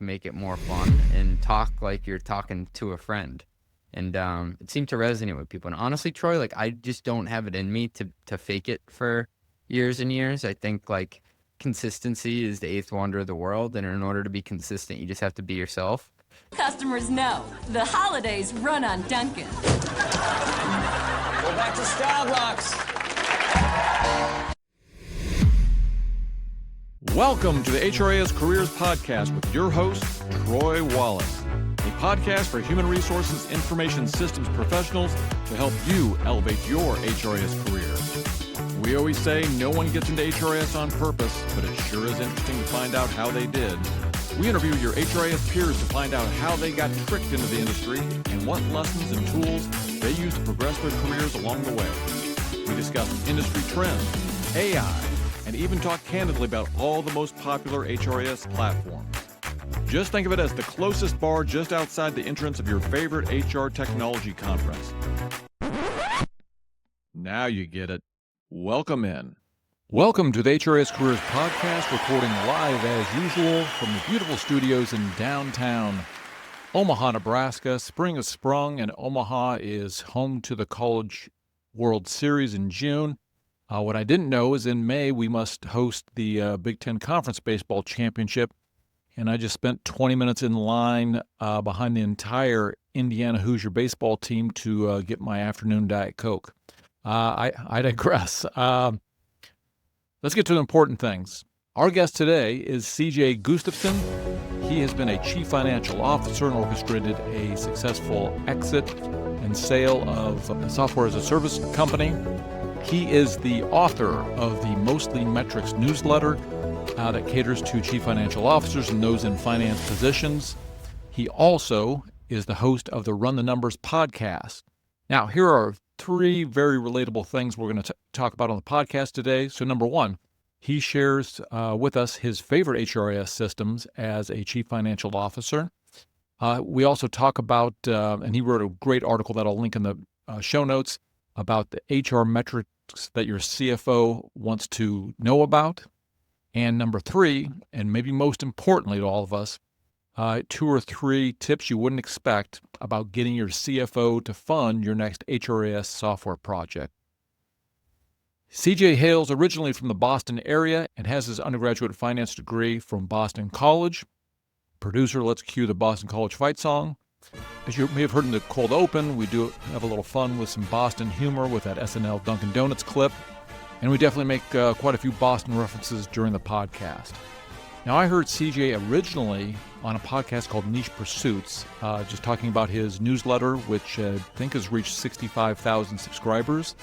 make it more fun and talk like you're talking to a friend. And it seemed to resonate with people. And honestly, Troy, like I just don't have it in me to fake it for years and years. I think like consistency is the eighth wonder of the world, and in order to be consistent, you just have to be yourself. Customers know the holidays run on Dunkin'. Go back to Starbucks. Welcome to the HRIS Careers Podcast with your host, Troy Wallace, a podcast for human resources information systems professionals to help you elevate your HRIS career. We always say no one gets into HRIS on purpose, but it sure is interesting to find out how they did. We interview your HRIS peers to find out how they got tricked into the industry and what lessons and tools they use to progress their careers along the way. We discuss industry trends, AI, and even talk candidly about all the most popular HRIS platforms. Just think of it as the closest bar just outside the entrance of your favorite HR technology conference. Now you get it. Welcome in. Welcome to the HRIS Careers Podcast, recording live as usual from the beautiful studios in downtown Omaha, Nebraska. Spring has sprung, and Omaha is home to the College World Series in June. What I didn't know is in May we must host the Big Ten Conference Baseball Championship, and I just spent 20 minutes in line behind the entire Indiana Hoosier baseball team to get my afternoon Diet Coke. I digress. Let's get to the important things. Our guest today is CJ Gustafson. He has been a chief financial officer and orchestrated a successful exit and sale of a software as a service company. He is the author of the Mostly Metrics newsletter that caters to chief financial officers and those in finance positions. He also is the host of the Run the Numbers podcast. Now, here are three very relatable things we're going to talk about on the podcast today. So number one, he shares with us his favorite HRIS systems as a chief financial officer. We also talk about, and he wrote a great article that I'll link in the show notes, about the HR metrics that your CFO wants to know about. And number three, and maybe most importantly to all of us, 2 or 3 tips you wouldn't expect about getting your CFO to fund your next HRIS software project. CJ hails originally from the Boston area and has his undergraduate finance degree from Boston College. Producer, let's cue the Boston College fight song. As you may have heard in the cold open, we do have a little fun with some Boston humor with that SNL Dunkin' Donuts clip, and we definitely make quite a few Boston references during the podcast. Now, I heard CJ originally on a podcast called Niche Pursuits, just talking about his newsletter, which I think has reached 65,000 subscribers.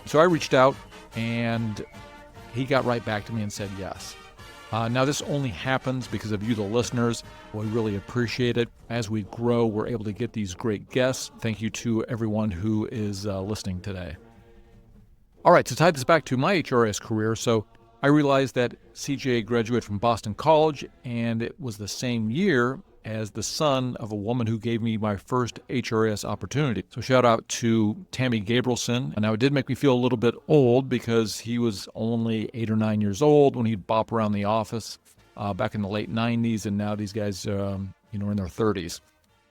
So I reached out, and he got right back to me and said yes. Now, this only happens because of you, the listeners. We really appreciate it. As we grow, we're able to get these great guests. Thank you to everyone who is listening today. All right, to tie this back to my HRIS career, so I realized that CJ graduated from Boston College, and it was the same year as the son of a woman who gave me my first HRIS opportunity. So shout out to Tammy Gabrielson. Now, it did make me feel a little bit old because he was only 8 or 9 years old when he'd bop around the office back in the late 90s, and now these guys are in their 30s.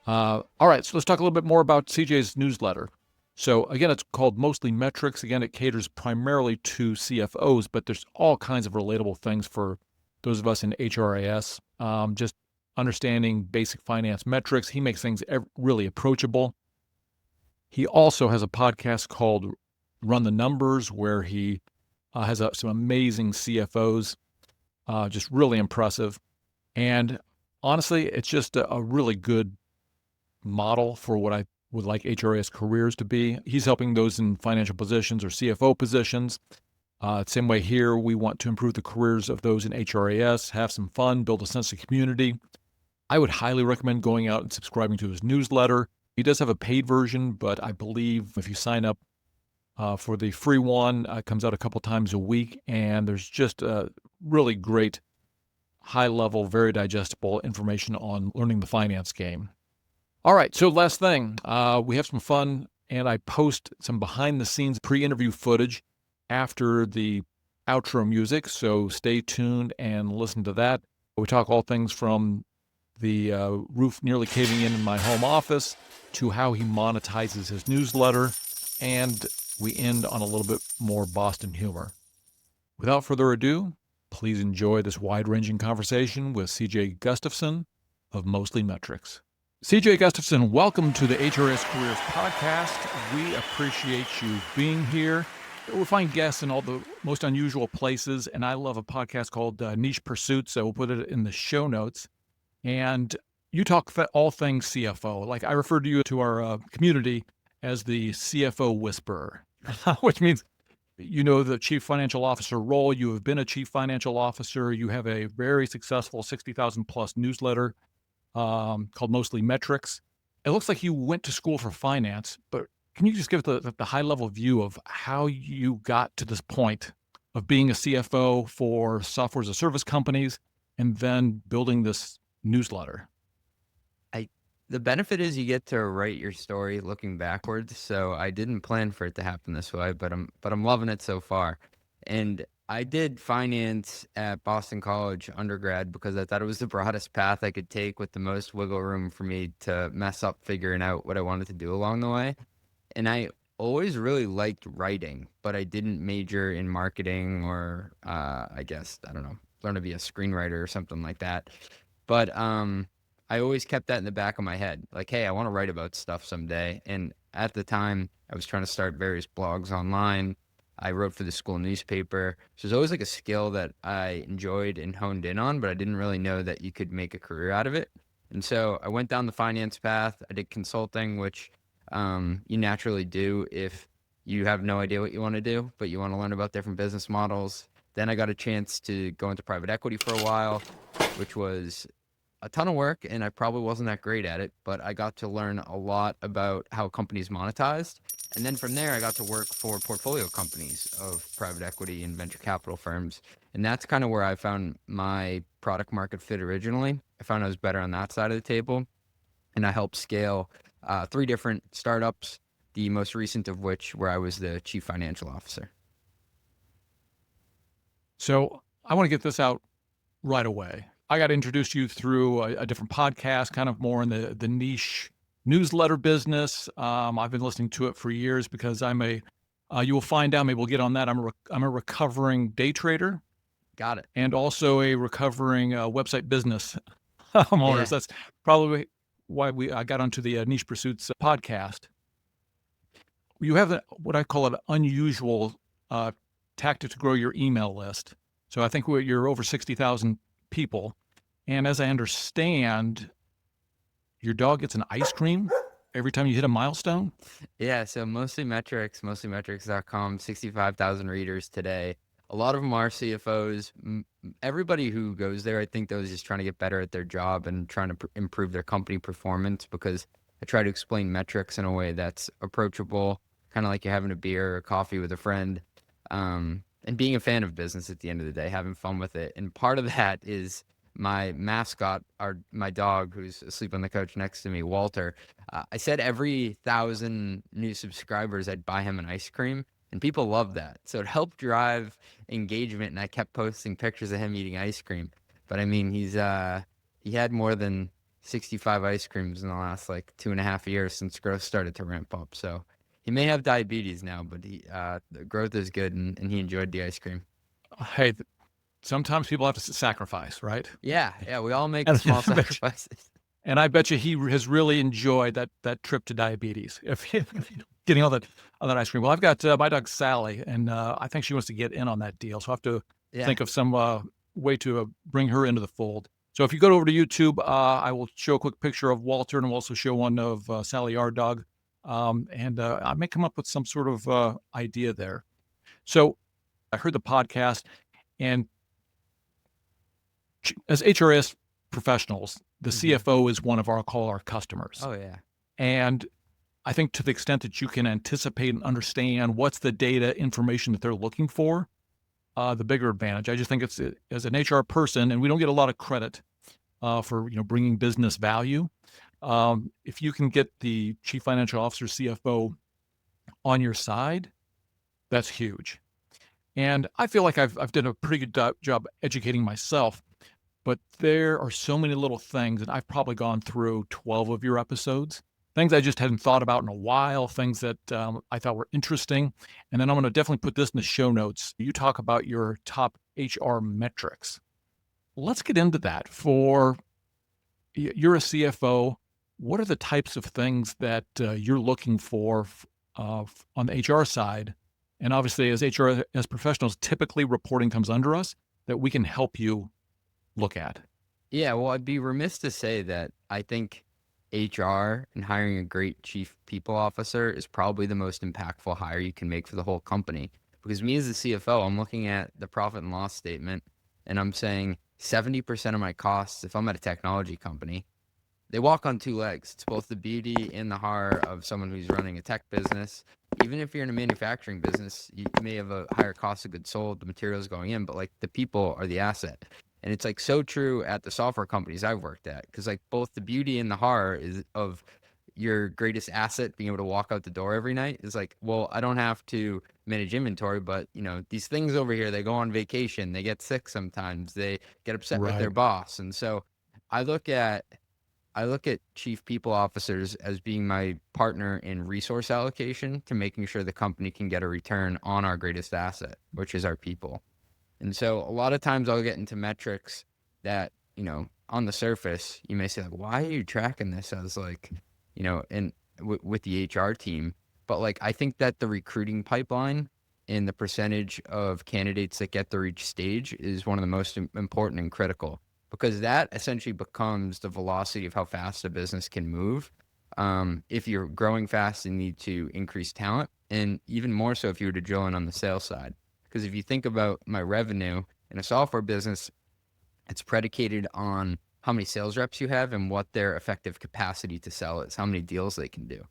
All right, so let's talk a little bit more about CJ's newsletter. So again, it's called Mostly Metrics. Again, it caters primarily to CFOs, but there's all kinds of relatable things for those of us in HRIS. Just understanding basic finance metrics. He makes things really approachable. He also has a podcast called Run the Numbers, where he has some amazing CFOs, just really impressive. And honestly, it's just a really good model for what I would like HRIS careers to be. He's helping those in financial positions or CFO positions. Same way here, we want to improve the careers of those in HRIS, have some fun, build a sense of community. I would highly recommend going out and subscribing to his newsletter. He does have a paid version, but I believe if you sign up for the free one, it comes out a couple times a week, and there's just really great, high-level, very digestible information on learning the finance game. All right, so last thing, we have some fun, and I post some behind-the-scenes pre-interview footage after the outro music, so stay tuned and listen to that. We talk all things from the roof nearly caving in my home office, to how he monetizes his newsletter, and we end on a little bit more Boston humor. Without further ado, please enjoy this wide-ranging conversation with CJ Gustafson of Mostly Metrics. CJ Gustafson, welcome to the HRIS Careers podcast. We appreciate you being here. We'll find guests in all the most unusual places, and I love a podcast called Niche Pursuits, so we'll put it in the show notes. And you talk all things CFO. Like, I refer to you to our community as the CFO whisperer, which means you know the chief financial officer role. You have been a chief financial officer. You have a very successful 60,000 plus newsletter called Mostly Metrics. It looks like you went to school for finance, but can you just give the high level view of how you got to this point of being a CFO for software as a service companies and then building this newsletter? The benefit is you get to write your story looking backwards. So I didn't plan for it to happen this way, but I'm loving it so far. And I did finance at Boston College undergrad because I thought it was the broadest path I could take with the most wiggle room for me to mess up figuring out what I wanted to do along the way. And I always really liked writing, but I didn't major in marketing or I guess, I don't know, learn to be a screenwriter or something like that. But I always kept that in the back of my head. Like, hey, I want to write about stuff someday. And at the time, I was trying to start various blogs online. I wrote for the school newspaper. So it was always like a skill that I enjoyed and honed in on, but I didn't really know that you could make a career out of it. And so I went down the finance path. I did consulting, which you naturally do if you have no idea what you want to do, but you want to learn about different business models. Then I got a chance to go into private equity for a while, which was a ton of work, and I probably wasn't that great at it, but I got to learn a lot about how companies monetized. And then from there, I got to work for portfolio companies of private equity and venture capital firms. And that's kind of where I found my product market fit originally. I found I was better on that side of the table, and I helped scale 3 different startups, the most recent of which where I was the chief financial officer. So I want to get this out right away. I got introduced to you through a different podcast, kind of more in the niche newsletter business. I've been listening to it for years because you will find out, maybe we'll get on that. I'm a recovering day trader. Got it. And also a recovering website business owner. Yeah. That's probably why I got onto the Niche Pursuits podcast. You have what I call an unusual tactic to grow your email list. So I think you're over 60,000 people. And as I understand, your dog gets an ice cream every time you hit a milestone? Yeah, so Mostly Metrics, mostlymetrics.com, 65,000 readers today. A lot of them are CFOs. Everybody who goes there, I think, though, is just trying to get better at their job and trying to improve their company performance, because I try to explain metrics in a way that's approachable, kind of like you're having a beer or coffee with a friend, and being a fan of business at the end of the day, having fun with it. And part of that is my mascot, my dog, who's asleep on the couch next to me, Walter. I said every 1,000 new subscribers, I'd buy him an ice cream, and people loved that. So it helped drive engagement, and I kept posting pictures of him eating ice cream. But I mean, he had more than 65 ice creams in the last 2.5 years since growth started to ramp up. So he may have diabetes now, but the growth is good, and he enjoyed the ice cream. Hey, sometimes people have to sacrifice, right? Yeah, we all make small sacrifices. And I bet you he has really enjoyed that trip to diabetes, if getting all that ice cream. Well, I've got my dog Sally, and I think she wants to get in on that deal. So I have to think of some way to bring her into the fold. So if you go over to YouTube, I will show a quick picture of Walter, and we'll also show one of Sally, our dog. And I may come up with some sort of idea there. So I heard the podcast, and as HRIS professionals, the CFO is one of I'll call our customers. Oh, yeah. And I think to the extent that you can anticipate and understand what's the data information that they're looking for, the bigger advantage. I just think it's, as an HR person, and we don't get a lot of credit for bringing business value. If you can get the chief financial officer, CFO on your side, that's huge. And I feel like I've done a pretty good job educating myself. but there are so many little things, and I've probably gone through 12 of your episodes, things I just hadn't thought about in a while, things that I thought were interesting. And then I'm going to definitely put this in the show notes. You talk about your top HR metrics. Let's get into that. You're a CFO. What are the types of things that you're looking for on the HR side? And obviously, as as professionals, typically reporting comes under us that we can help you look at. Yeah, well, I'd be remiss to say that I think HR and hiring a great chief people officer is probably the most impactful hire you can make for the whole company. Because me as the CFO, I'm looking at the profit and loss statement and I'm saying 70% of my costs, if I'm at a technology company, they walk on two legs. It's both the beauty and the horror of someone who's running a tech business. Even if you're in a manufacturing business, you may have a higher cost of goods sold, the materials going in, but like the people are the asset. And it's like so true at the software companies I've worked at, because like both the beauty and the horror is of your greatest asset being able to walk out the door every night is like, well, I don't have to manage inventory, but you know, these things over here, they go on vacation, they get sick sometimes, they get upset with their Right. boss. And so I look at chief people officers as being my partner in resource allocation to making sure the company can get a return on our greatest asset, which is our people. And so a lot of times I'll get into metrics that, you know, on the surface, you may say like, why are you tracking this as like, you know, and with the HR team? But like, I think that the recruiting pipeline and the percentage of candidates that get through each stage is one of the most important and critical, because that essentially becomes the velocity of how fast a business can move. If you're growing fast and need to increase talent, and even more so if you were to drill in on the sales side. Because if you think about my revenue in a software business, it's predicated on how many sales reps you have and what their effective capacity to sell is, how many deals they can do.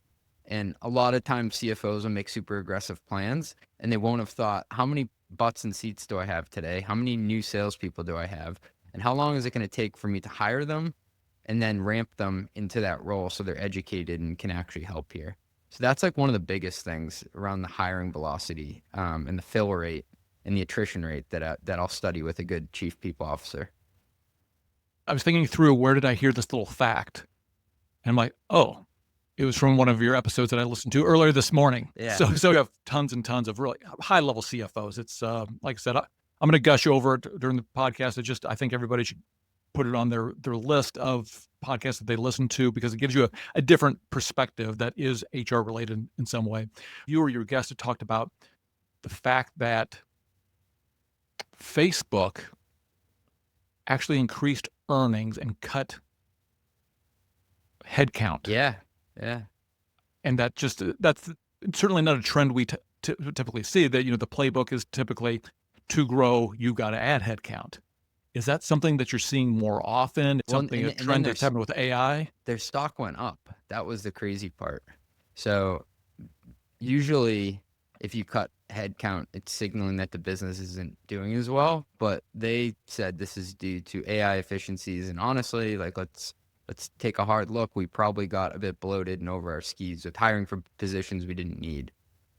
And a lot of times CFOs will make super aggressive plans and they won't have thought, how many butts and seats do I have today? How many new salespeople do I have? And how long is it going to take for me to hire them and then ramp them into that role so they're educated and can actually help here? So that's like one of the biggest things around the hiring velocity and the fill rate and the attrition rate that I'll study with a good chief people officer. I was thinking through, where did I hear this little fact? And I'm like, oh, it was from one of your episodes that I listened to earlier this morning. Yeah. So you have tons and tons of really high level CFOs. It's like I said, I'm going to gush over it during the podcast. I think everybody should put it on their list of podcasts that they listen to, because it gives you a different perspective that is HR related in some way. You or your guest had talked about the fact that Facebook actually increased earnings and cut headcount. Yeah. Yeah. And that's certainly not a trend we typically see. That, you know, the playbook is typically to grow, you got to add headcount. Is that something that you're seeing more often? Well, Something, a and then trend that's happening with AI? their stock went up. That was the crazy part. So usually if you cut headcount, it's signaling that the business isn't doing as well. But they said this is due to AI efficiencies. And honestly, like let's take a hard look. We probably got a bit bloated and over our skis with hiring for positions we didn't need.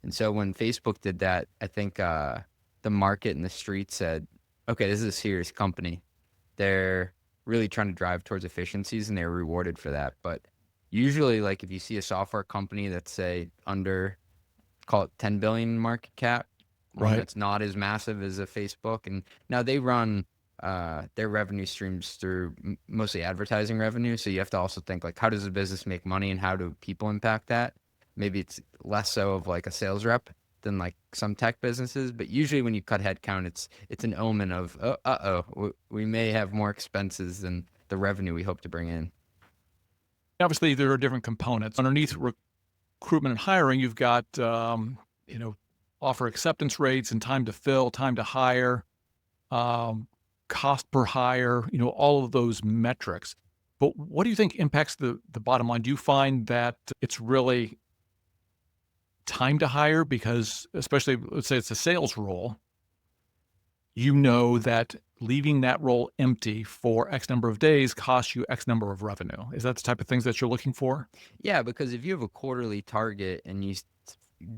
And so when Facebook did that, I think the market and the street said, okay, this is a serious company. They're really trying to drive towards efficiencies and they're rewarded for that. But usually, like if you see a software company that's say under, call it 10 billion market cap, one Right. that's not as massive as a Facebook, and now they run their revenue streams through mostly advertising revenue. So you have to also think like, how does the business make money and how do people impact that? Maybe it's less so of like a sales rep than like some tech businesses, but usually when you cut headcount, it's an omen of we may have more expenses than the revenue we hope to bring in. Obviously, there are different components underneath recruitment and hiring. You've got offer acceptance rates and time to fill, time to hire, cost per hire. You know, all of those metrics. But what do you think impacts the bottom line? Do you find that it's really time to hire? Because especially, let's say it's a sales role, you know that leaving that role empty for X number of days costs you X number of revenue. Is that the type of things that you're looking for? Yeah, because if you have a quarterly target and you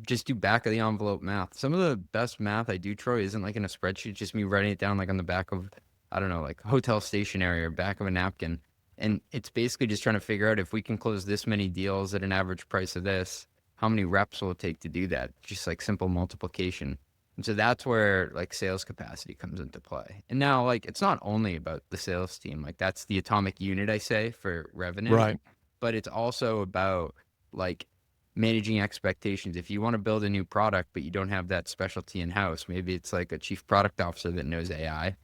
just do back of the envelope math, some of the best math I do, Troy, isn't like in a spreadsheet, just me writing it down like on the back of I don't know, like hotel stationery or back of a napkin. And it's basically just trying to figure out if we can close this many deals at an average price of this, how many reps will it take to do that? Just like simple multiplication. And so that's where like sales capacity comes into play. And now like it's not only about the sales team, like that's the atomic unit I say for revenue, Right. but it's also about like managing expectations. If you want to build a new product, but you don't have that specialty in house, maybe it's like a chief product officer that knows AI,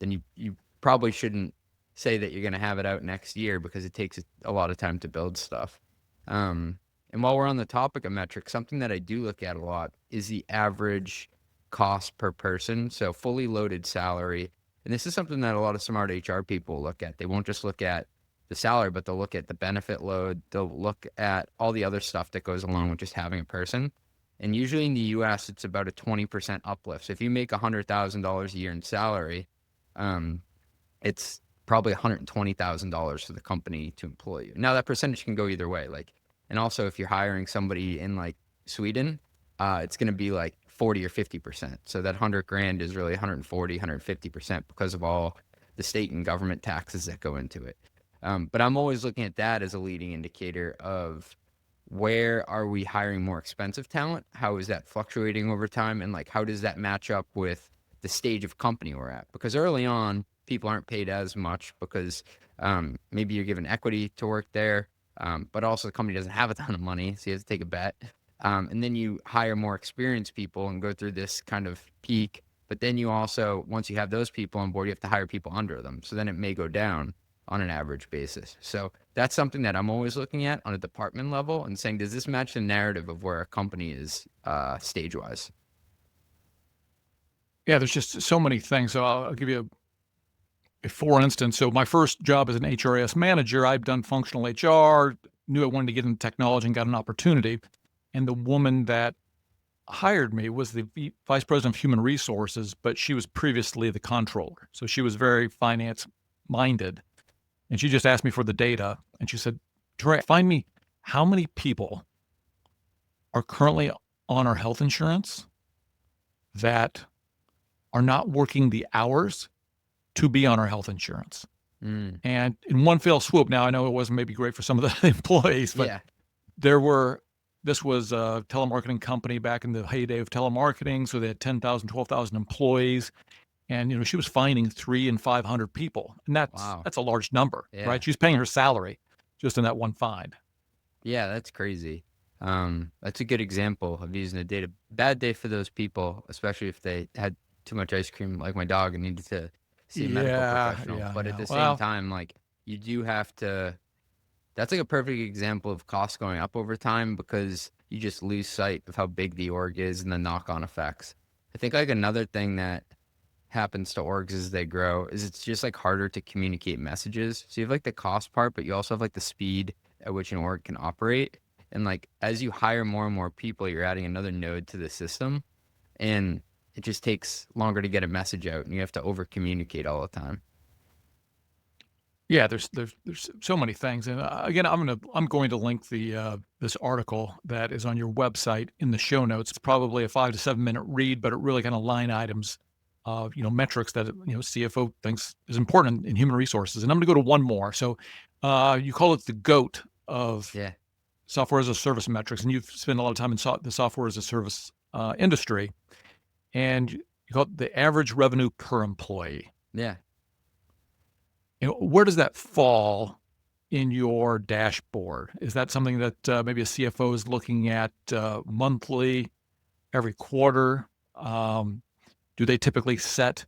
then you probably shouldn't say that you're going to have it out next year because it takes a lot of time to build stuff. And while we're on the topic of metrics, something that I do look at a lot is the average cost per person. So fully loaded salary. And this is something that a lot of smart HR people look at. They won't just look at the salary, but they'll look at the benefit load. They'll look at all the other stuff that goes along with just having a person. And usually in the US, it's about a 20% uplift. So if you make $100,000 a year in salary, it's probably $120,000 for the company to employ you. Now that percentage can go either way. Like, and also if you're hiring somebody in like Sweden, it's going to be like 40 or 50%. So that 100 grand is really 140, 150% because of all the state and government taxes that go into it. But I'm always looking at that as a leading indicator of where are we hiring more expensive talent? How is that fluctuating over time? And like, how does that match up with the stage of company we're at? Because early on, people aren't paid as much because maybe you're given equity to work there, but also the company doesn't have a ton of money, so you have to take a bet. And then you hire more experienced people and go through this kind of peak. But then you also, once you have those people on board, you have to hire people under them. So then it may go down on an average basis. So that's something that I'm always looking at on a department level and saying, does this match the narrative of where a company is stage-wise? Yeah, there's just so many things. So I'll give you for instance. So my first job as an HRIS manager, I'd done functional HR, knew I wanted to get into technology and got an opportunity. And the woman that hired me was the vice president of human resources, but she was previously the controller. So she was very finance minded. And she just asked me for the data. And she said, Trey, find me how many people are currently on our health insurance that are not working the hours to be on our health insurance. And in one fell swoop, now I know it wasn't maybe great for some of the employees, but this was a telemarketing company back in the heyday of telemarketing. So they had 10,000, 12,000 employees. And, she was finding 300 and 500 people. And that's a large number, right? She's paying her salary just in that one find. Yeah, that's crazy. That's a good example of using the data. Bad day for those people, especially if they had too much ice cream like my dog and needed to see a medical professional. But at the same time, like you do have to, that's like a perfect example of costs going up over time because you just lose sight of how big the org is and the knock-on effects. I think like another thing that happens to orgs as they grow is it's just like harder to communicate messages. So you have like the cost part, but you also have like the speed at which an org can operate. And like as you hire more and more people, you're adding another node to the system. And it just takes longer to get a message out and you have to over communicate all the time. Yeah, there's so many things. And again, I'm going to link this article that is on your website in the show notes. It's probably a 5 to 7 minute read, but it really kind of line items metrics that CFO thinks is important in human resources. And I'm going to go to one more. So you call it the GOAT of software as a service metrics, and you've spent a lot of time in the software as a service industry. And you call it the average revenue per employee. Yeah. Where does that fall in your dashboard? Is that something that maybe a CFO is looking at monthly, every quarter? Do they typically set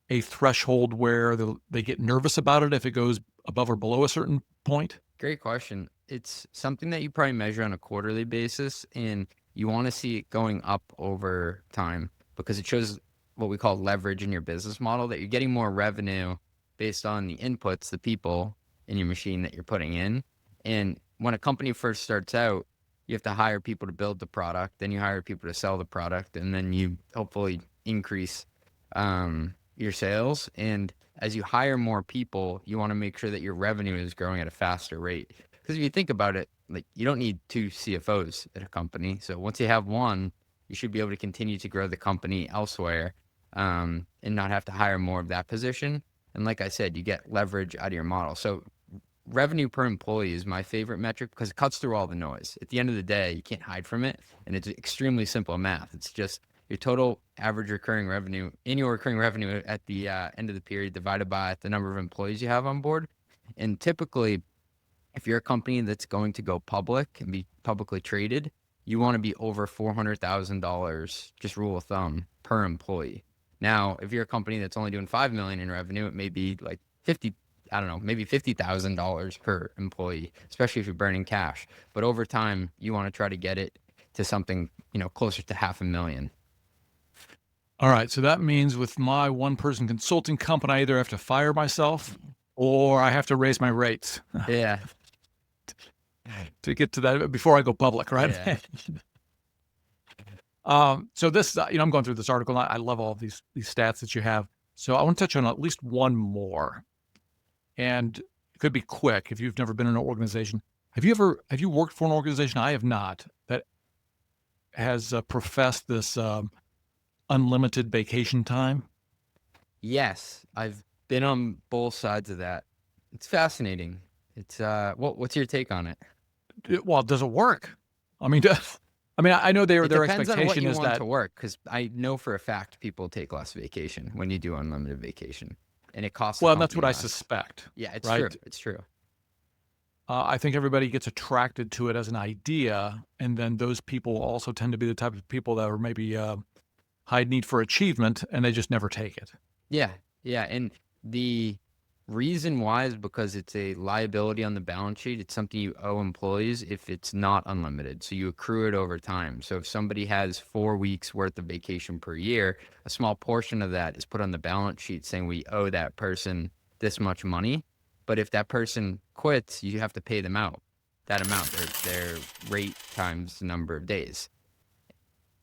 a threshold where they get nervous about it if it goes above or below a certain point? Great question. It's something that you probably measure on a quarterly basis, and you want to see it going up over time because it shows what we call leverage in your business model, that you're getting more revenue based on the inputs, the people in your machine that you're putting in. And when a company first starts out, you have to hire people to build the product, then you hire people to sell the product, and then you hopefully increase your sales. And as you hire more people, you want to make sure that your revenue is growing at a faster rate. Because if you think about it, like you don't need 2 CFOs at a company. So once you have one, you should be able to continue to grow the company elsewhere. and not have to hire more of that position. And like I said, you get leverage out of your model. So revenue per employee is my favorite metric because it cuts through all the noise. At the end of the day, you can't hide from it. And it's extremely simple math. It's just your total average recurring revenue, annual recurring revenue at the end of the period divided by the number of employees you have on board. And typically, if you're a company that's going to go public and be publicly traded, you want to be over $400,000, just rule of thumb, per employee. Now, if you're a company that's only doing $5 million in revenue, it may be like maybe $50,000 per employee, especially if you're burning cash. But over time, you want to try to get it to something, closer to $500,000. All right. So that means with my one-person consulting company, I either have to fire myself or I have to raise my rates. Yeah. To get to that before I go public, right? Yeah. So this, I'm going through this article. And I love all of these stats that you have. So I want to touch on at least one more, and it could be quick if you've never been in an organization. Have you worked for an organization? I have not, that has professed this unlimited vacation time. Yes, I've been on both sides of that. It's fascinating. It's what's your take on it? Well, does it work? I mean, I know their Depends on what expectation you is want that to work, because I know for a fact people take less vacation when you do unlimited vacation, and it costs. Well, and that's what I less. suspect. Yeah, it's right? true. It's true. I think everybody gets attracted to it as an idea, and then those people also tend to be the type of people that are maybe high need for achievement, and they just never take it. Yeah, and the reason why is because it's a liability on the balance sheet. It's something you owe employees if it's not unlimited. So you accrue it over time. So if somebody has 4 weeks worth of vacation per year, a small portion of that is put on the balance sheet saying we owe that person this much money. But if that person quits, you have to pay them out that amount, their rate times the number of days.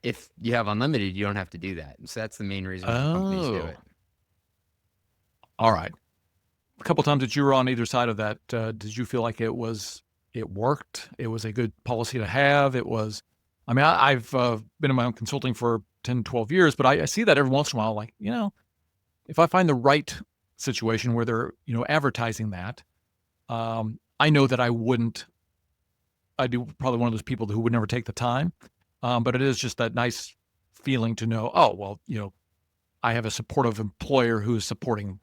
If you have unlimited, you don't have to do that. So that's the main reason why companies do it. All right. A couple times that you were on either side of that, did you feel like it worked? It was a good policy to have. I've been in my own consulting for 10, 12 years, but I see that every once in a while, like, if I find the right situation where they're, advertising that, I know that I'd be probably one of those people who would never take the time. But it is just that nice feeling to know, oh, well, I have a supportive employer who is supporting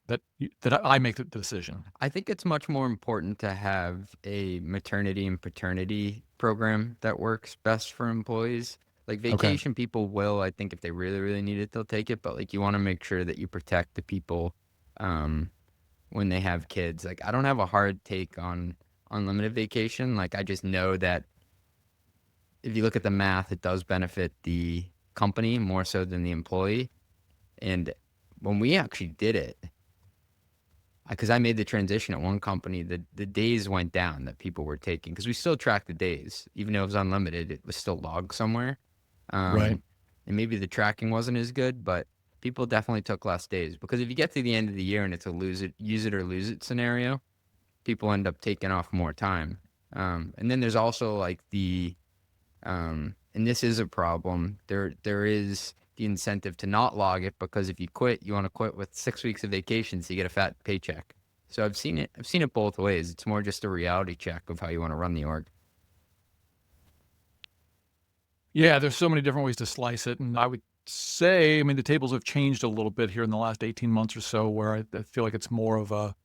that I make the decision. I think it's much more important to have a maternity and paternity program that works best for employees. Like vacation, people will, I think if they really, really need it, they'll take it. But like you want to make sure that you protect the people when they have kids. Like I don't have a hard take on unlimited vacation. Like I just know that if you look at the math, it does benefit the company more so than the employee. And when we actually did it, because I made the transition at one company, the days went down that people were taking, because we still track the days. Even though it was unlimited, it was still logged somewhere. Right. And maybe the tracking wasn't as good, but people definitely took less days. Because if you get to the end of the year and it's a use it or lose it scenario, people end up taking off more time. And then there's also like and this is a problem, there is the incentive to not log it, because if you quit, you want to quit with 6 weeks of vacation so you get a fat paycheck. So I've seen it both ways. It's more just a reality check of how you want to run the org. Yeah, there's so many different ways to slice it. And I would say, the tables have changed a little bit here in the last 18 months or so, where I feel like it's more of a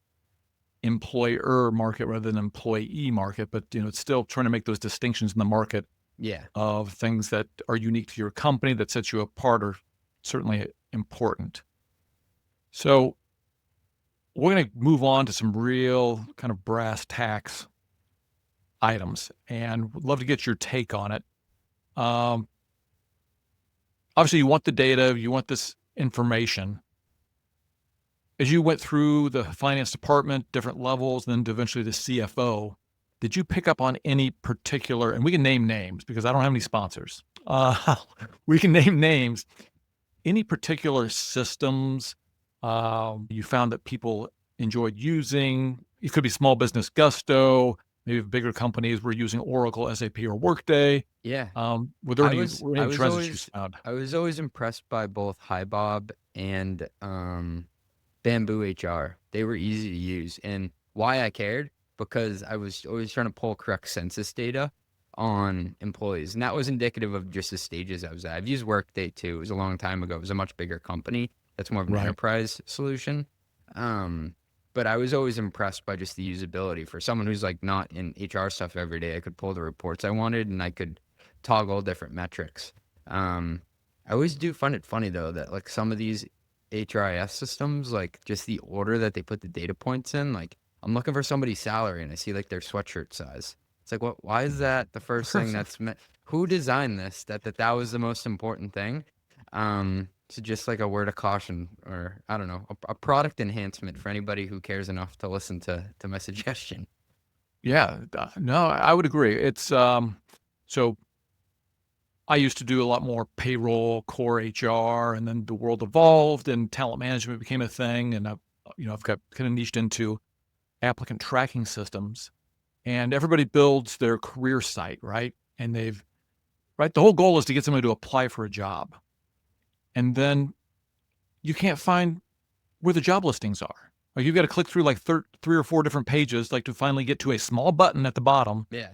employer market rather than employee market. But, it's still trying to make those distinctions in the market. Yeah. Of things that are unique to your company that sets you apart are certainly important. So we're going to move on to some real kind of brass tacks items, and would love to get your take on it. Obviously, you want the data, you want this information. As you went through the finance department, different levels, and then eventually the CFO, did you pick up on any particular, and we can name names because I don't have any sponsors. We can name names. Any particular systems you found that people enjoyed using? It could be small business gusto, maybe bigger companies were using Oracle, SAP, or Workday. Yeah. Were there I any, was were I any was trends that you always found? I was always impressed by both HiBob and BambooHR. They were easy to use, and why I cared because I was always trying to pull correct census data on employees, and that was indicative of just the stages I was at. I've used Workday too. It was a long time ago. It was a much bigger company. That's more of an Right. enterprise solution. But I was always impressed by just the usability for someone who's like not in HR stuff every day. I could pull the reports I wanted, and I could toggle different metrics. I always do find it funny though that like some of these HRIS systems, like just the order that they put the data points in, like I'm looking for somebody's salary and I see like their sweatshirt size. It's like, what? Why is that the first thing that's meant? Who designed this? That was the most important thing. So just like a word of caution, or I don't know, a product enhancement for anybody who cares enough to listen to my suggestion. Yeah, no, I would agree. It's so I used to do a lot more payroll, core HR, and then the world evolved and talent management became a thing. And I've got kind of niched into applicant tracking systems. And everybody builds their career site, right? And the whole goal is to get somebody to apply for a job. And then you can't find where the job listings are. Like you've got to click through like 3 or 4 different pages, like to finally get to a small button at the bottom. Yeah.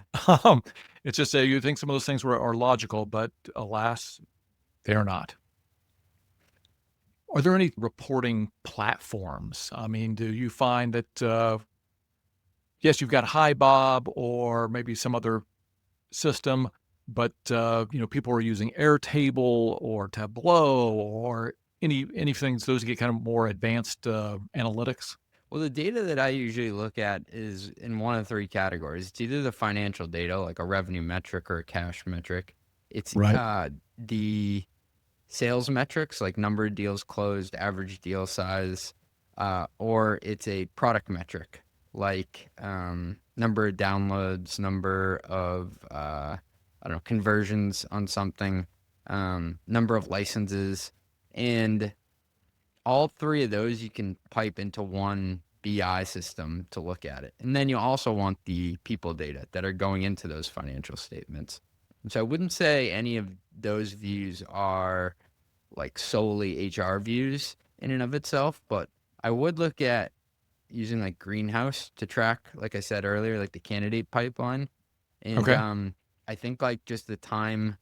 It's just you think some of those things are logical, but alas, they are not. Are there any reporting platforms? I mean, do you find that, yes, you've got HiBob or maybe some other system, but people are using Airtable or Tableau or anything those get kind of more advanced analytics? Well, the data that I usually look at is in one of 3 categories. It's either the financial data, like a revenue metric or a cash metric. It's Right. The sales metrics, like number of deals closed, average deal size, or it's a product metric, like number of downloads, number of I don't know, conversions on something, number of licenses, and all 3 of those you can pipe into one BI system to look at it. And then you also want the people data that are going into those financial statements. And so I wouldn't say any of those views are like solely HR views in and of itself, but I would look at using like Greenhouse to track, like I said earlier, like the candidate pipeline. And Okay. I think like just the time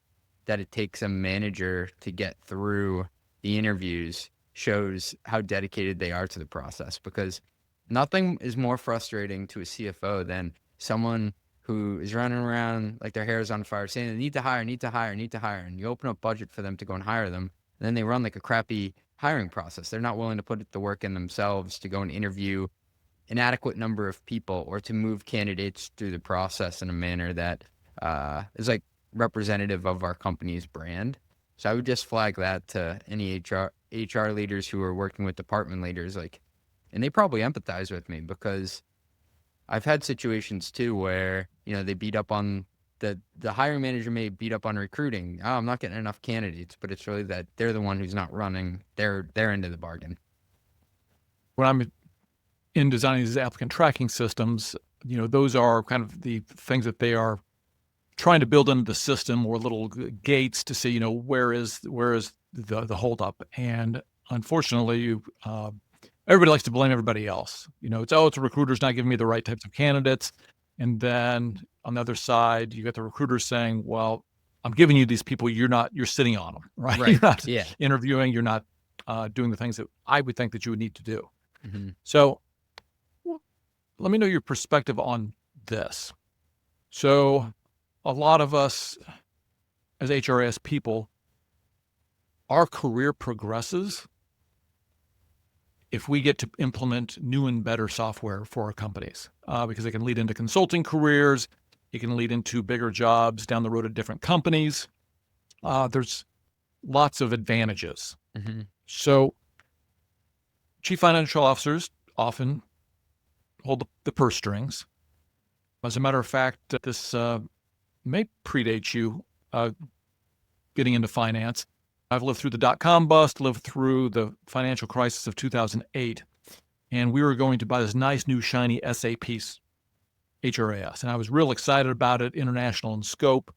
that it takes a manager to get through the interviews shows how dedicated they are to the process, because nothing is more frustrating to a CFO than someone who is running around like their hair is on fire saying they need to hire, need to hire, need to hire. And you open up budget for them to go and hire them. And then they run like a crappy hiring process. They're not willing to put the work in themselves to go and interview an adequate number of people or to move candidates through the process in a manner that is like representative of our company's brand. So I would just flag that to any HR leaders who are working with department leaders, like, and they probably empathize with me because I've had situations too where, they beat up on the hiring manager may beat up on recruiting. Oh, I'm not getting enough candidates, but it's really that they're the one who's not running their end of the bargain. When I'm in designing these applicant tracking systems, those are kind of the things that they are trying to build into the system, or little gates to see, where is the holdup. And unfortunately, everybody likes to blame everybody else. It's a recruiter's not giving me the right types of candidates. And then on the other side, you got the recruiters saying, well, I'm giving you these people, you're sitting on them, right? Right. You're not Yeah. interviewing, you're not doing the things that I would think that you would need to do. Mm-hmm. So let me know your perspective on this. So a lot of us as HRIS people, our career progresses if we get to implement new and better software for our companies, because it can lead into consulting careers. It can lead into bigger jobs down the road at different companies. There's lots of advantages. Mm-hmm. So chief financial officers often hold the purse strings. As a matter of fact, this may predate you getting into finance. I've lived through the dot-com bust, lived through the financial crisis of 2008, and we were going to buy this nice new shiny SAP HRIS. And I was real excited about it, international in scope.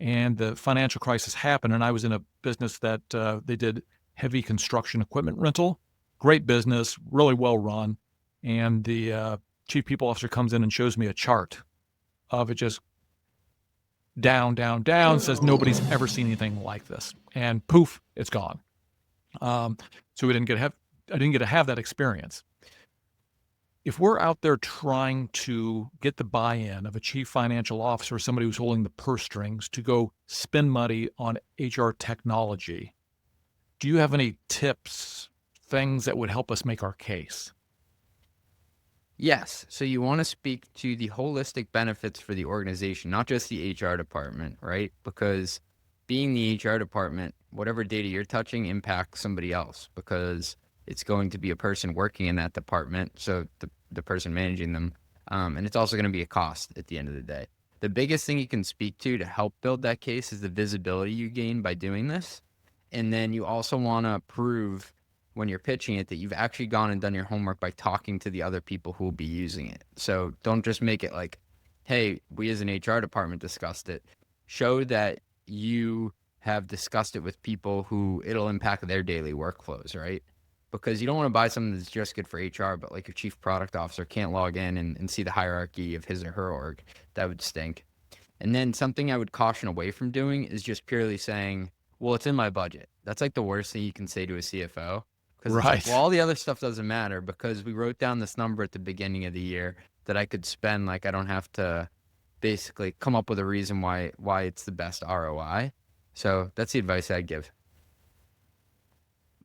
And the financial crisis happened, and I was in a business that they did heavy construction equipment rental. Great business, really well run. And the chief people officer comes in and shows me a chart of it just down, down, down, says nobody's ever seen anything like this. And poof, it's gone. So I didn't get to have that experience. If we're out there trying to get the buy-in of a chief financial officer, somebody who's holding the purse strings, to go spend money on HR technology, do you have any tips, things that would help us make our case? Yes. So you want to speak to the holistic benefits for the organization, not just the HR department, right? Because being the HR department, whatever data you're touching impacts somebody else, because it's going to be a person working in that department, so the person managing them, and it's also going to be a cost at the end of the day. The biggest thing you can speak to help build that case is the visibility you gain by doing this. And then you also want to prove when you're pitching it that you've actually gone and done your homework by talking to the other people who will be using it. So don't just make it like, hey, we as an HR department discussed it. Show that you have discussed it with people who it'll impact their daily workflows, right? Because you don't want to buy something that's just good for HR, but like your chief product officer can't log in and see the hierarchy of his or her org. That would stink. And then something I would caution away from doing is just purely saying, well, it's in my budget. That's like the worst thing you can say to a CFO. Because Right. it's like, well, all the other stuff doesn't matter because we wrote down this number at the beginning of the year that I could spend. Like, I don't have to basically come up with a reason why it's the best ROI. So that's the advice I'd give.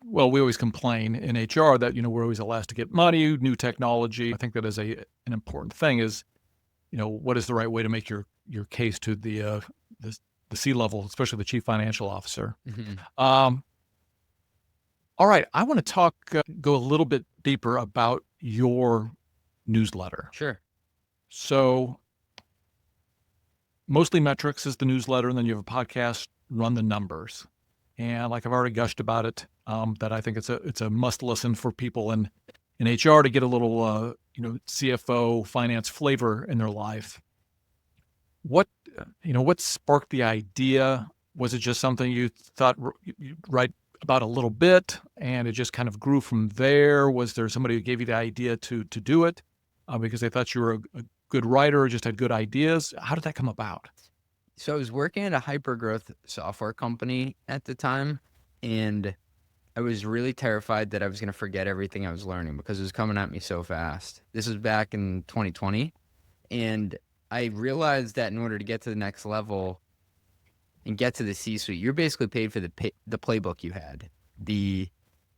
Well, we always complain in HR that, we're always the last to get money, new technology. I think that is an important thing is, what is the right way to make your case to the C-level, especially the chief financial officer. Mm-hmm. All right. I want to go a little bit deeper about your newsletter. Sure. So mostly metrics is the newsletter, and then you have a podcast, Run the Numbers. And like I've already gushed about it, that I think it's a must listen for people in HR to get a little, CFO finance flavor in their life. What sparked the idea? Was it just something you thought you'd write about a little bit and it just kind of grew from there? Was there somebody who gave you the idea to do it because they thought you were a good writer or just had good ideas? How did that come about? So I was working at a hyper-growth software company at the time, and I was really terrified that I was going to forget everything I was learning because it was coming at me so fast. This was back in 2020, and I realized that in order to get to the next level and get to the C-suite, you're basically paid for the playbook you had, the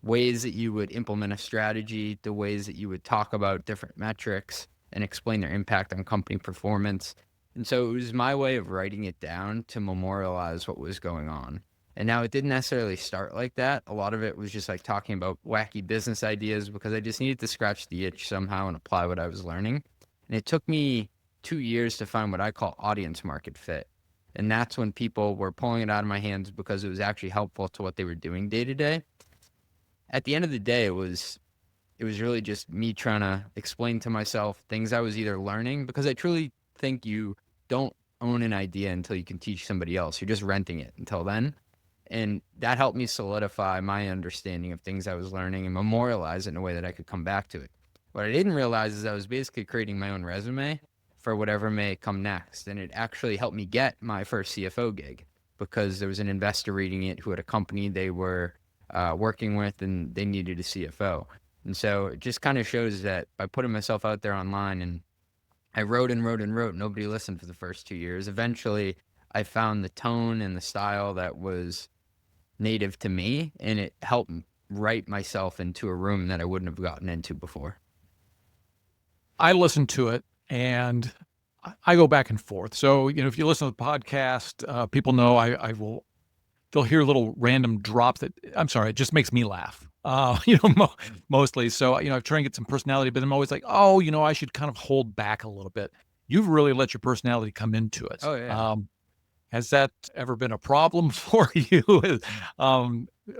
ways that you would implement a strategy, the ways that you would talk about different metrics and explain their impact on company performance. And so it was my way of writing it down to memorialize what was going on. And now it didn't necessarily start like that. A lot of it was just like talking about wacky business ideas because I just needed to scratch the itch somehow and apply what I was learning. And it took me 2 years to find what I call audience market fit. And that's when people were pulling it out of my hands because it was actually helpful to what they were doing day to day. At the end of the day, it was really just me trying to explain to myself things I was either learning, because I truly think you don't own an idea until you can teach somebody else. You're just renting it until then. And that helped me solidify my understanding of things I was learning and memorialize it in a way that I could come back to it. What I didn't realize is I was basically creating my own resume for whatever may come next. And it actually helped me get my first CFO gig because there was an investor reading it who had a company they were working with and they needed a CFO. And so it just kind of shows that by putting myself out there online, and I wrote and wrote and wrote, nobody listened for the first 2 years. Eventually, I found the tone and the style that was native to me, and it helped write myself into a room that I wouldn't have gotten into before. I listened to it and I go back and forth. So, if you listen to the podcast, people know they'll hear little random drops that, I'm sorry, it just makes me laugh, mostly. So, I try and get some personality, but I'm always like, I should kind of hold back a little bit. You've really let your personality come into it. Oh, yeah. Has that ever been a problem for you? Are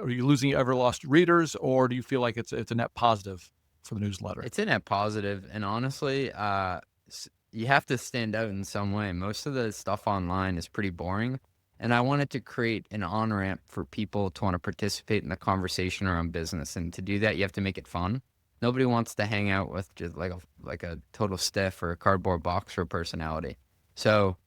you ever lost readers, or do you feel like it's a net positive for the newsletter? It's a net positive. And honestly, you have to stand out in some way. Most of the stuff online is pretty boring. And I wanted to create an on-ramp for people to want to participate in the conversation around business. And to do that, you have to make it fun. Nobody wants to hang out with just like a total stiff or a cardboard box for a personality. So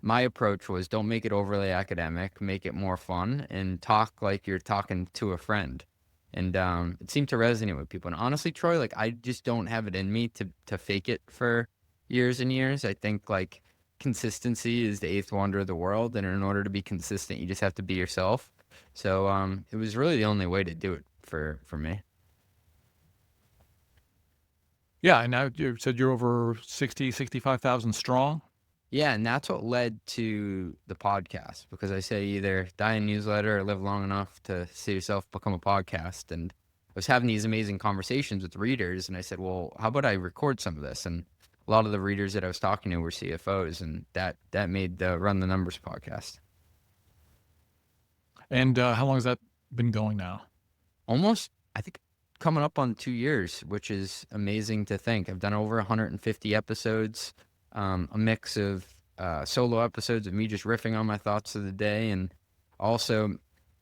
my approach was don't make it overly academic, make it more fun, and talk like you're talking to a friend. And it seemed to resonate with people. And honestly, Troy, like I just don't have it in me to fake it for years and years. I think like consistency is the eighth wonder of the world, and in order to be consistent, you just have to be yourself. So it was really the only way to do it for me. Yeah, and now you said you're over 65,000 strong. Yeah, and that's what led to the podcast, because I say either die in newsletter or live long enough to see yourself become a podcast. And I was having these amazing conversations with readers, and I said, well, how about I record some of this? And a lot of the readers that I was talking to were CFOs, and that made the Run the Numbers podcast. And how long has that been going now? Almost, I think, coming up on 2 years, which is amazing to think. I've done over 150 episodes, a mix of solo episodes of me just riffing on my thoughts of the day, and also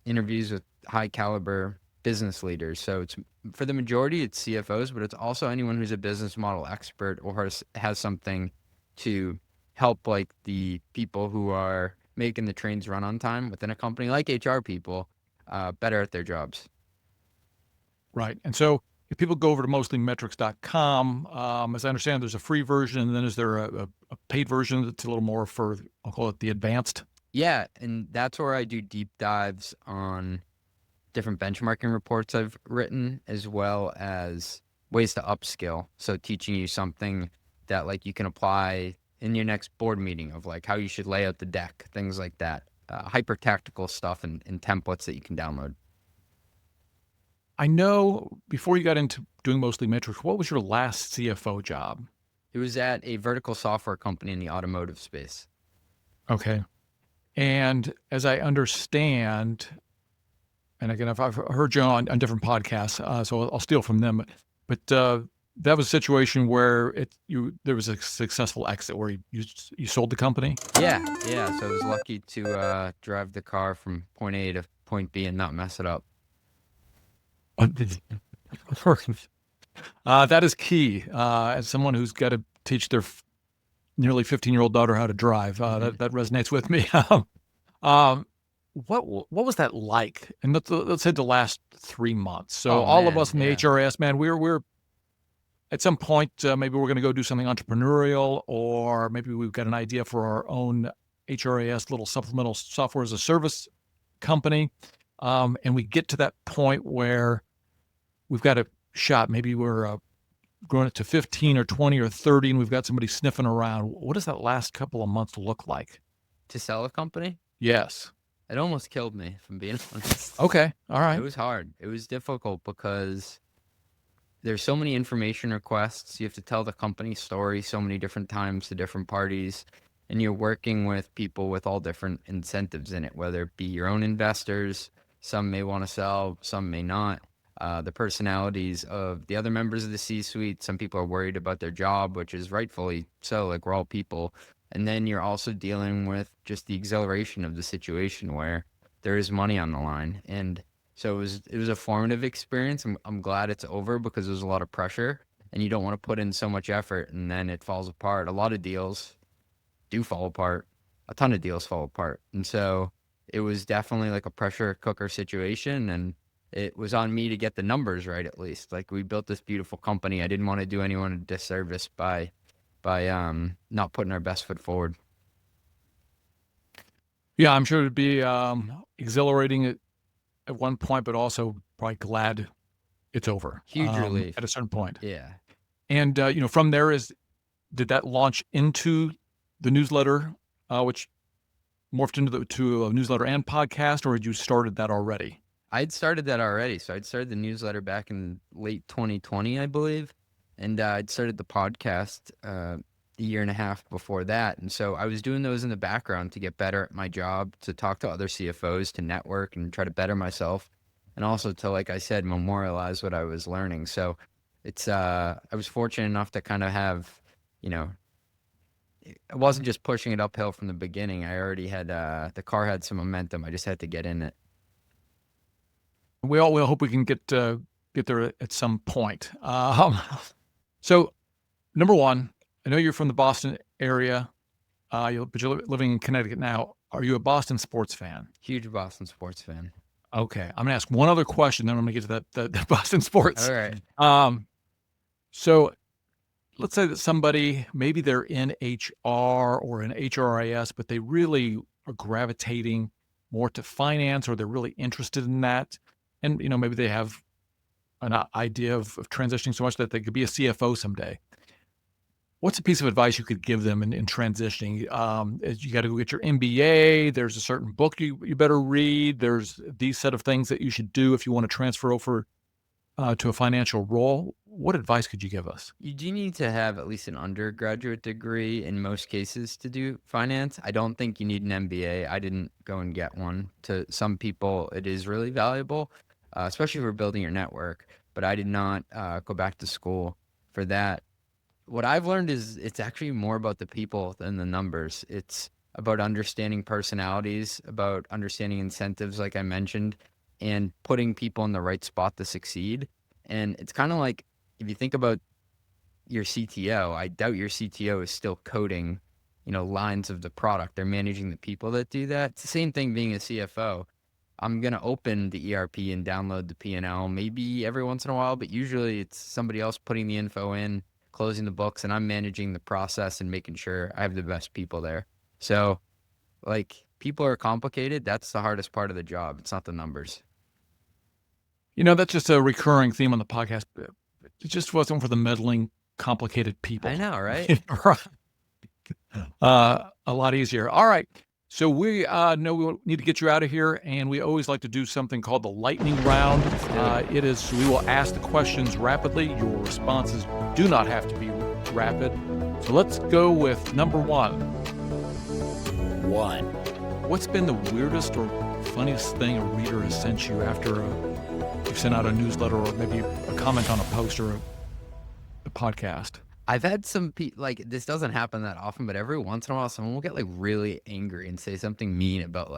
interviews with high caliber business leaders. So it's, for the majority, it's CFOs, but it's also anyone who's a business model expert or has something to help, like the people who are making the trains run on time within a company, like HR people, better at their jobs. Right. And so if people go over to mostlymetrics.com, as I understand, there's a free version, and then is there a paid version that's a little more for, I'll call it the advanced? Yeah, and that's where I do deep dives on different benchmarking reports I've written, as well as ways to upskill. So teaching you something that like you can apply in your next board meeting, of like how you should lay out the deck, things like that. Hyper tactical stuff and templates that you can download. I know before you got into doing Mostly Metrics, what was your last CFO job? It was at a vertical software company in the automotive space. Okay. And as I understand, and again, I've heard you on different podcasts, so I'll steal from them, but that was a situation where there was a successful exit where you sold the company? Yeah. So I was lucky to drive the car from point A to point B and not mess it up. That is key. As someone who's got to teach their nearly 15-year-old daughter how to drive, that resonates with me. What was that like? And let's say the last 3 months. So all of us in the HRIS, man, we're at some point, maybe we're going to go do something entrepreneurial, or maybe we've got an idea for our own HRIS little supplemental software as a service company. And we get to that point where we've got a shot. Maybe we're growing it to 15 or 20 or 30, and we've got somebody sniffing around. What does that last couple of months look like? To sell a company? Yes. It almost killed me, if I'm being honest. Okay. All right. It was hard. It was difficult because there's so many information requests. You have to tell the company story so many different times to different parties. And you're working with people with all different incentives in it, whether it be your own investors. Some may want to sell, some may not. The personalities of the other members of the C-suite. Some people are worried about their job, which is rightfully so, like we're all people. And then you're also dealing with just the exhilaration of the situation where there is money on the line. And so it was a formative experience. I'm glad it's over, because there's a lot of pressure and you don't want to put in so much effort and then it falls apart. A lot of deals do fall apart. A ton of deals fall apart. And so it was definitely like a pressure cooker situation, and it was on me to get the numbers right, at least. Like, we built this beautiful company. I didn't want to do anyone a disservice by not putting our best foot forward. Yeah, I'm sure it'd be exhilarating at one point, but also probably glad it's over. Huge relief at a certain point. Yeah. And from there, did that launch into the newsletter, which morphed into a newsletter and podcast, or had you started that already? I'd started that already. So I'd started the newsletter back in late 2020, I believe. And I'd started the podcast a year and a half before that. And so I was doing those in the background to get better at my job, to talk to other CFOs, to network and try to better myself. And also to, like I said, memorialize what I was learning. So it's, I was fortunate enough to kind of have, it wasn't just pushing it uphill from the beginning. I already had the car had some momentum. I just had to get in it. We all hope we can get there at some point. So, number one, I know you're from the Boston area, but you're living in Connecticut now. Are you a Boston sports fan? Huge Boston sports fan. Okay, I'm gonna ask one other question, then I'm gonna get to the Boston sports. All right. So let's say that somebody, maybe they're in HR or in HRIS, but they really are gravitating more to finance, or they're really interested in that. And, maybe they have an idea of transitioning so much that they could be a CFO someday. What's a piece of advice you could give them in transitioning? You got to go get your MBA. There's a certain book you better read. There's these set of things that you should do if you want to transfer over to a financial role. What advice could you give us? You do need to have at least an undergraduate degree in most cases to do finance. I don't think you need an MBA. I didn't go and get one. To some people, it is really valuable, especially for building your network. But I did not go back to school for that. What I've learned is it's actually more about the people than the numbers. It's about understanding personalities, about understanding incentives, like I mentioned, and putting people in the right spot to succeed. And it's kind of like, if you think about your CTO, I doubt your CTO is still coding, lines of the product. They're managing the people that do that. It's the same thing being a CFO. I'm going to open the ERP and download the P&L maybe every once in a while, but usually it's somebody else putting the info in, closing the books, and I'm managing the process and making sure I have the best people there. So, people are complicated. That's the hardest part of the job. It's not the numbers. That's just a recurring theme on the podcast. It just wasn't for the meddling, complicated people. I know, right? A lot easier. All right. So we know we need to get you out of here, and we always like to do something called the lightning round. We will ask the questions rapidly. Your responses do not have to be rapid. So let's go with number one. What's been the weirdest or funniest thing a reader has sent you after you've sent out a newsletter, or maybe a comment on a post or a podcast? I've had some this doesn't happen that often, but every once in a while, someone will get really angry and say something mean about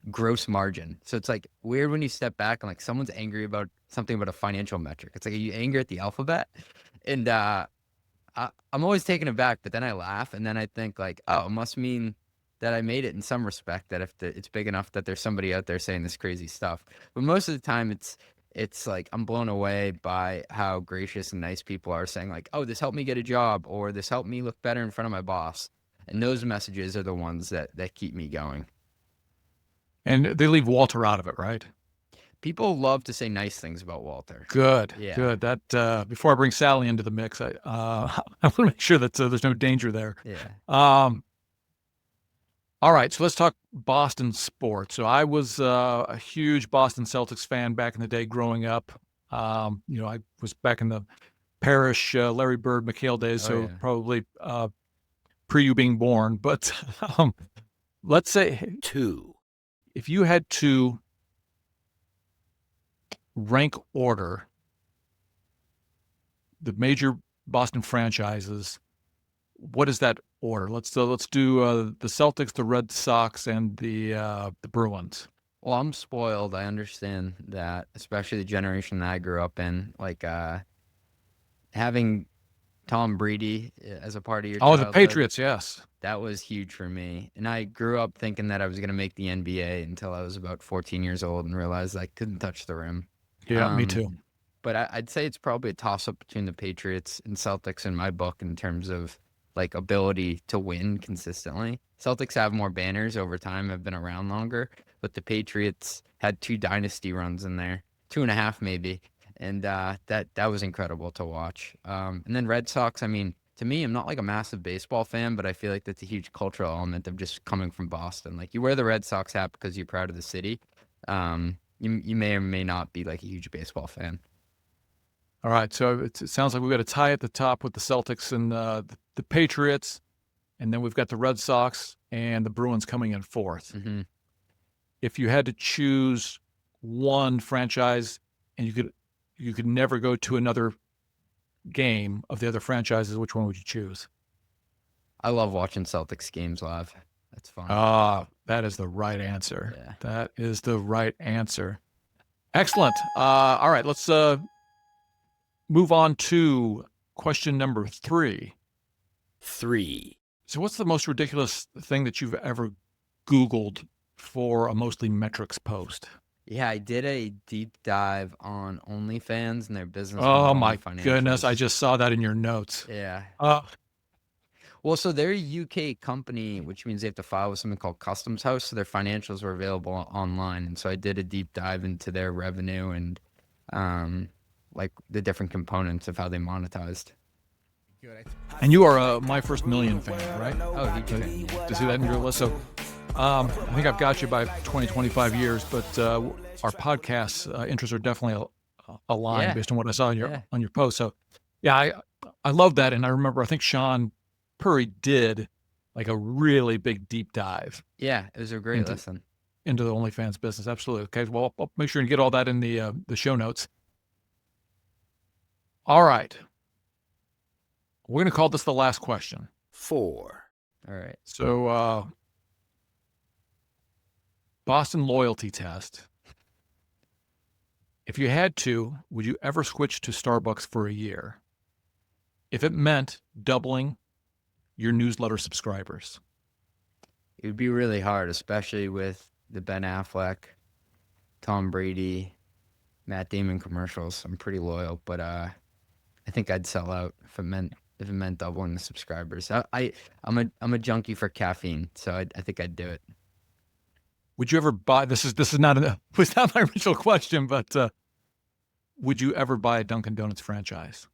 gross margin. So it's weird when you step back and someone's angry about something about a financial metric. It's are you angry at the alphabet? And I'm always taken aback, but then I laugh, and then I think oh, it must mean that I made it in some respect, that if it's big enough that there's somebody out there saying this crazy stuff. But most of the time it's I'm blown away by how gracious and nice people are, saying oh, this helped me get a job, or this helped me look better in front of my boss. And those messages are the ones that keep me going. And they leave Walter out of it, right? People love to say nice things about Walter. Good. Yeah. Good. That before I bring Sally into the mix, I want to make sure that there's no danger there. Yeah. All right, so let's talk Boston sports. So I was a huge Boston Celtics fan back in the day growing up. I was back in the Parrish, Larry Bird, McHale days, probably pre you being born. But let's say if you had to rank order the major Boston franchises, what is that order? Let's do the Celtics, the Red Sox, and the Bruins. Well, I'm spoiled. I understand that, especially the generation that I grew up in, having Tom Brady as a part of your childhood. The Patriots, yes. That was huge for me. And I grew up thinking that I was going to make the NBA until I was about 14 years old and realized I couldn't touch the rim. Yeah, me too. But I'd say it's probably a toss-up between the Patriots and Celtics in my book in terms of ability to win consistently. Celtics have more banners over time, have been around longer, but the Patriots had 2 dynasty runs in there, 2.5 maybe, and that was incredible to watch. And then Red Sox, to me, I'm not a massive baseball fan, but I feel like that's a huge cultural element of just coming from Boston. You wear the Red Sox hat because you're proud of the city. You may or may not be a huge baseball fan. All right, so it sounds like we've got a tie at the top with the Celtics and the Patriots, and then we've got the Red Sox and the Bruins coming in fourth. Mm-hmm. If you had to choose one franchise and you could never go to another game of the other franchises, which one would you choose? I love watching Celtics games live. That's fun. That is the right answer. Yeah. That is the right answer. Excellent. All right, let's move on to question number 3. 3. So what's the most ridiculous thing that you've ever Googled for a mostly metrics post? Yeah, I did a deep dive on OnlyFans and their business Oh model my and financials. goodness, I just saw that in your notes. Yeah. Uh, Well, so they're a UK company, which means they have to file with something called Customs House, so their financials are available online. And so I did a deep dive into their revenue and like the different components of how they monetized. and you are a My First Million fan, right? Oh, huge fan. To see that in your list. So I think I've got you by 20, 25 years, but our podcast interests are definitely aligned Yeah. based on what I saw on your Yeah. on your post. So yeah, I love that. And I remember, I think Sean Purry did like a really big deep dive Yeah, it was a great listen. into the OnlyFans business. Absolutely. Okay. Well, I'll make sure and get all that in the show notes. All right. We're going to call this the last question. 4. All right. So, Boston loyalty test. If you had to, would you ever switch to Starbucks for a year if it meant doubling your newsletter subscribers? It would be really hard, especially with the Ben Affleck, Tom Brady, Matt Damon commercials. I'm pretty loyal, but I think I'd sell out if it meant doubling the subscribers. I'm a junkie for caffeine, so I think I'd do it. Would you ever buy? This is not was not my original question, but would you ever buy a Dunkin' Donuts franchise?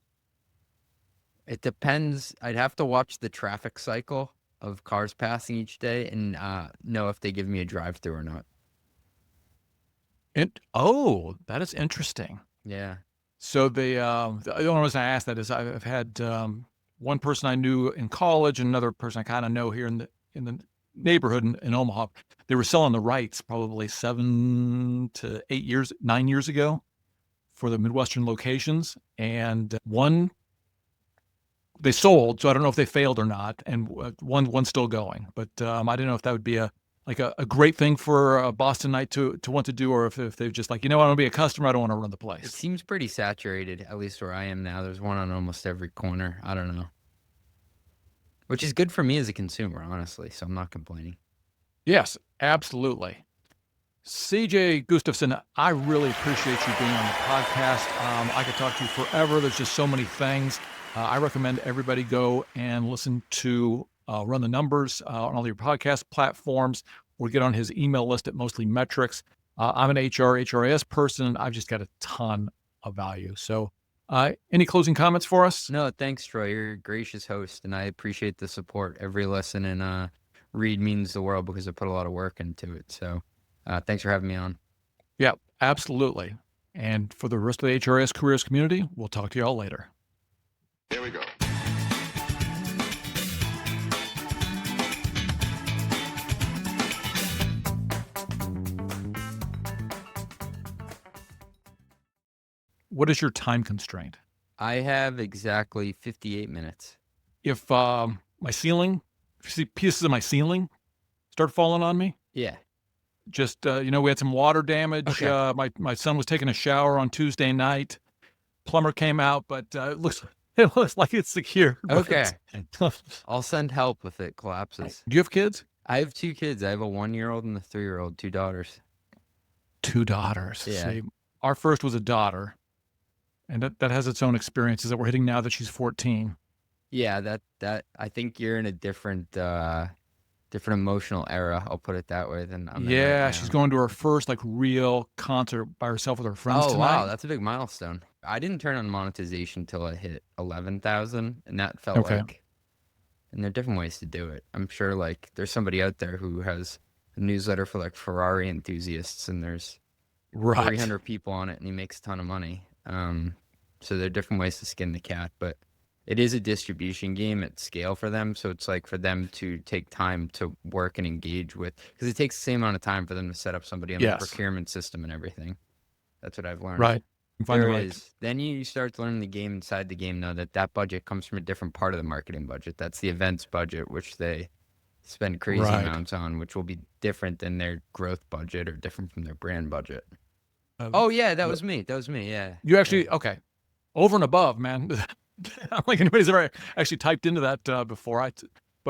It depends. I'd have to watch the traffic cycle of cars passing each day and know if they give me a drive-through or not. That is interesting. Yeah. So the only reason I asked that is I've had one person I knew in college and another person I kind of know here in the neighborhood in Omaha. They were selling the rights probably 9 years ago for the Midwestern locations, and one they sold. So I don't know if they failed or not, and one's still going. But I didn't know if that would be a great thing for a Boston night to want to do, or if they're just like, I want to be a customer, I don't want to run the It place. seems pretty saturated, at least where I am now. There's one on almost every corner. I don't know. Which is good for me as a consumer, honestly, so I'm not complaining. Yes, absolutely. CJ Gustafson, I really appreciate you being on the podcast. I could talk to you forever. There's just so many things. I recommend everybody go and listen to Run the Numbers on all your podcast platforms, or get on his email list at Mostly Metrics. I'm an HRIS person. I've just got a ton of value. So any closing comments for us? No, thanks, Troy. You're a gracious host, and I appreciate the support. Every listen and read means the world because I put a lot of work into it. So thanks for having me on. Yeah, absolutely. And for the rest of the HRIS Careers community, we'll talk to you all later. Here we go. What is your time constraint? I have exactly 58 minutes. If if you see pieces of my ceiling start falling on me, Yeah. just, we had some water damage. Okay. My son was taking a shower on Tuesday night. Plumber came out, but it looks like it's secure. Okay. I'll send help if it collapses. Do you have kids? I have 2 kids. I have a 1-year-old and a 3-year-old, 2 daughters. 2 daughters. Yeah. See, our first was a daughter, and that has its own experiences that we're hitting now that she's 14. Yeah, that I think you're in a different emotional era. I'll put it that way than I'm in right now. She's going to her first real concert by herself with her friends Oh, tonight. wow, that's a big milestone. I didn't turn on monetization till I hit 11,000, and that felt Okay. like, and there are different ways to do it. I'm sure there's somebody out there who has a newsletter for Ferrari enthusiasts, and there's Right. 300 people on it, and he makes a ton of money. So there are different ways to skin the cat, but it is a distribution game at scale for them. So it's for them to take time to work and engage with, because it takes the same amount of time for them to set up somebody on the Yes. procurement system and everything. That's what I've learned. Right. Find the There right. is. Then you start to learn the game inside the game, though, that budget comes from a different part of the marketing budget. That's the events budget, which they spend crazy Right. amounts on, which will be different than their growth budget or different from their brand budget. Uh, Oh, yeah, that was me. That was me, yeah. You actually, okay. Over and above, man. I don't think anybody's ever actually typed into that before. I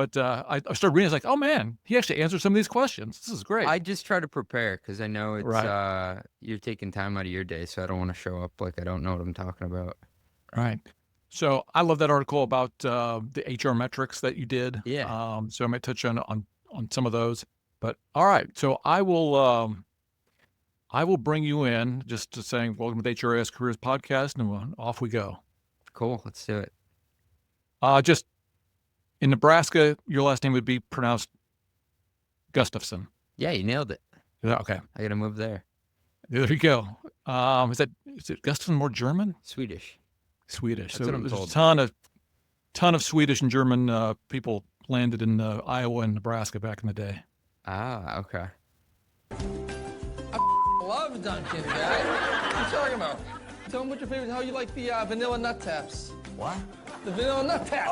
started reading. I was like, oh man, he actually answered some of these questions. This is great. I just try to prepare because I know it's Right. you're taking time out of your day, so I don't want to show up like I don't know what I'm talking about. Right. So I love that article about the HR metrics that you did. Yeah. So I might touch on some of those. But all right. So I will bring you in just to saying welcome to the HRIS Careers Podcast, and off we go. Cool. Let's do it. Just in Nebraska, your last name would be pronounced Gustafson. Yeah, you nailed it. Okay. I got to move there. There you go. Is it Gustafson more German? Swedish. Swedish. That's So what I'm there's told. a ton of Swedish and German people landed in Iowa and Nebraska back in the day. Ah, okay. Love Dunkin', guy. What are you talking about? Tell them what your favorite, how you like the vanilla nut taps. What? The vanilla nut taps.